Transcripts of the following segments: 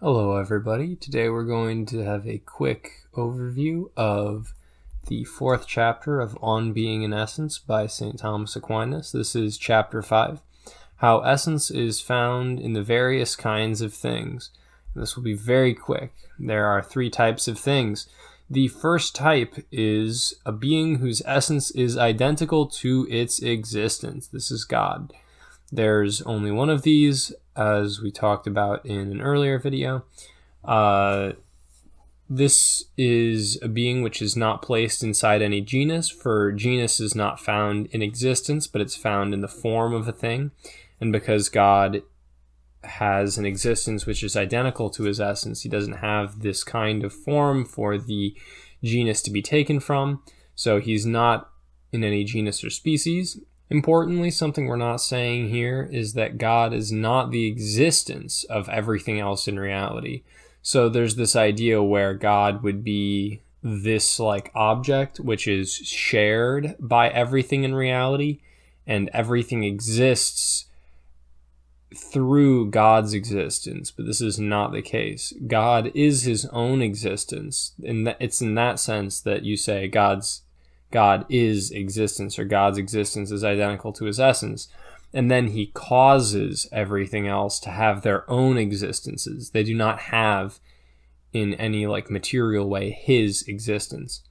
Hello everybody, today we're going to have a quick overview of the fourth chapter of On Being in Essence by St. Thomas Aquinas. This is chapter 5, How Essence is Found in the Various Kinds of Things. This will be very quick. There are 3 types of things. The first type is a being whose essence is identical to its existence. This is God. There's only one of these, as we talked about in an earlier video. This is a being which is not placed inside any genus, for genus is not found in existence, but it's found in the form of a thing. And because God has an existence which is identical to his essence, he doesn't have this kind of form for the genus to be taken from, so he's not in any genus or species. Importantly, something we're not saying here is that God is not the existence of everything else in reality. So there's this idea where God would be this object which is shared by everything in reality, and everything exists through God's existence, but this is not the case. God is his own existence, and it's in that sense that you say God is existence, or God's existence is identical to his essence. And then he causes everything else to have their own existences. They do not have, in any material way, his existence.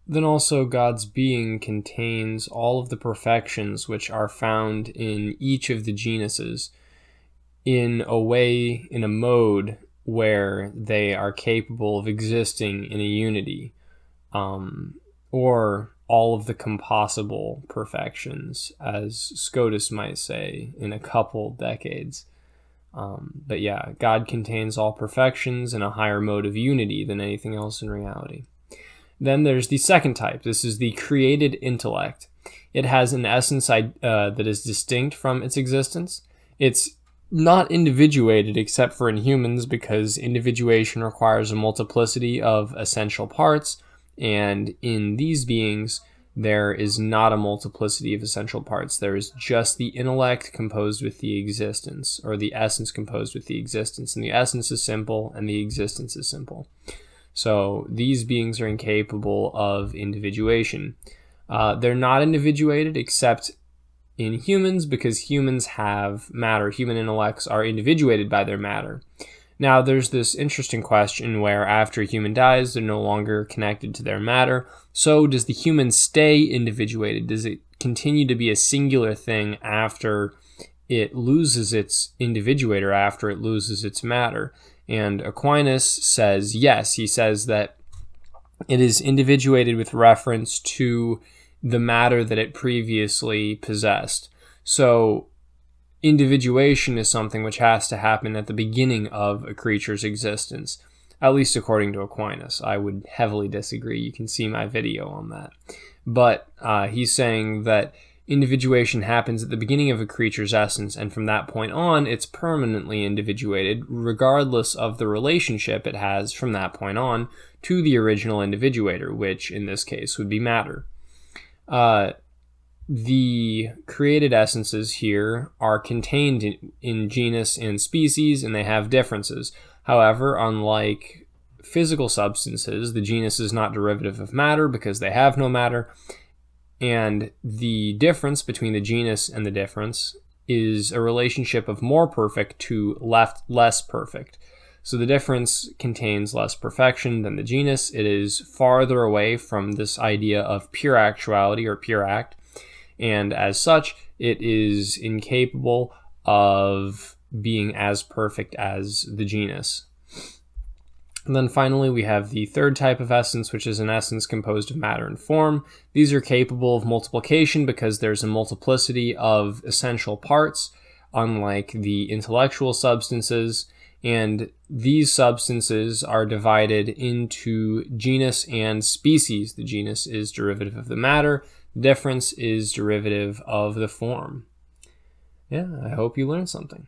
Then also God's being contains all of the perfections which are found in each of the genuses in a mode where they are capable of existing in a unity. Or all of the compossible perfections, as Scotus might say, in a couple decades. But yeah, God contains all perfections in a higher mode of unity than anything else in reality. Then there's the second type. This is the created intellect. It has an essence that is distinct from its existence. It's not individuated except for in humans, because individuation requires a multiplicity of essential parts. And in these beings, there is not a multiplicity of essential parts. There is just the intellect composed with the existence, or the essence composed with the existence. And the essence is simple, and the existence is simple. So these beings are incapable of individuation. They're not individuated except in humans, because humans have matter. Human intellects are individuated by their matter. Now, there's this interesting question where after a human dies, they're no longer connected to their matter. So does the human stay individuated? Does it continue to be a singular thing after it loses its individuator, after it loses its matter? And Aquinas says yes. He says that it is individuated with reference to the matter that it previously possessed. So individuation is something which has to happen at the beginning of a creature's existence, at least according to Aquinas. I would heavily disagree. You can see my video on that. But he's saying that individuation happens at the beginning of a creature's essence, and from that point on, it's permanently individuated, regardless of the relationship it has from that point on to the original individuator, which in this case would be matter. The created essences here are contained in genus and species, and they have differences. However, unlike physical substances, the genus is not derivative of matter because they have no matter, and the difference between the genus and the difference is a relationship of more perfect to less perfect. So the difference contains less perfection than the genus. It is farther away from this idea of pure actuality or pure act, and as such, it is incapable of being as perfect as the genus. And then finally, we have the third type of essence, which is an essence composed of matter and form. These are capable of multiplication because there's a multiplicity of essential parts, unlike the intellectual substances. And these substances are divided into genus and species. The genus is derivative of the matter. The difference is derivative of the form. Yeah, I hope you learned something.